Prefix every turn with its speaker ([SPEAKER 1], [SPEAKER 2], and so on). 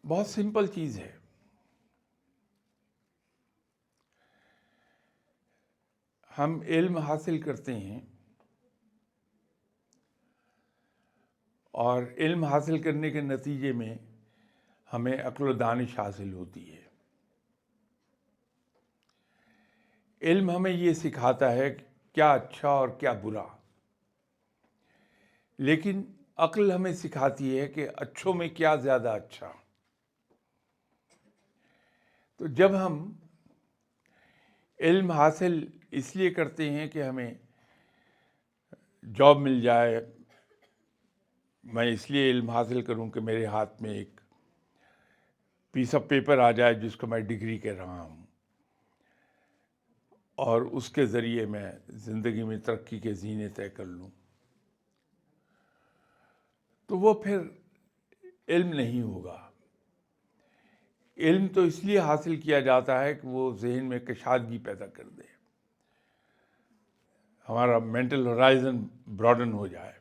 [SPEAKER 1] بہت سمپل چیز ہے. ہم علم حاصل کرتے ہیں اور علم حاصل کرنے کے نتیجے میں ہمیں عقل و دانش حاصل ہوتی ہے. علم ہمیں یہ سکھاتا ہے کہ کیا اچھا اور کیا برا، لیکن عقل ہمیں سکھاتی ہے کہ اچھوں میں کیا زیادہ اچھا. تو جب ہم علم حاصل اس لیے کرتے ہیں کہ ہمیں جاب مل جائے، میں اس لیے علم حاصل کروں کہ میرے ہاتھ میں ایک پیس آف پیپر آ جائے جس کو میں ڈگری کہہ رہا ہوں، اور اس کے ذریعے میں زندگی میں ترقی کے زینے طے کر لوں، تو وہ پھر علم نہیں ہوگا. علم تو اس لیے حاصل کیا جاتا ہے کہ وہ ذہن میں کشادگی پیدا کر دے، ہمارا مینٹل ہورائزن براڈن ہو جائے.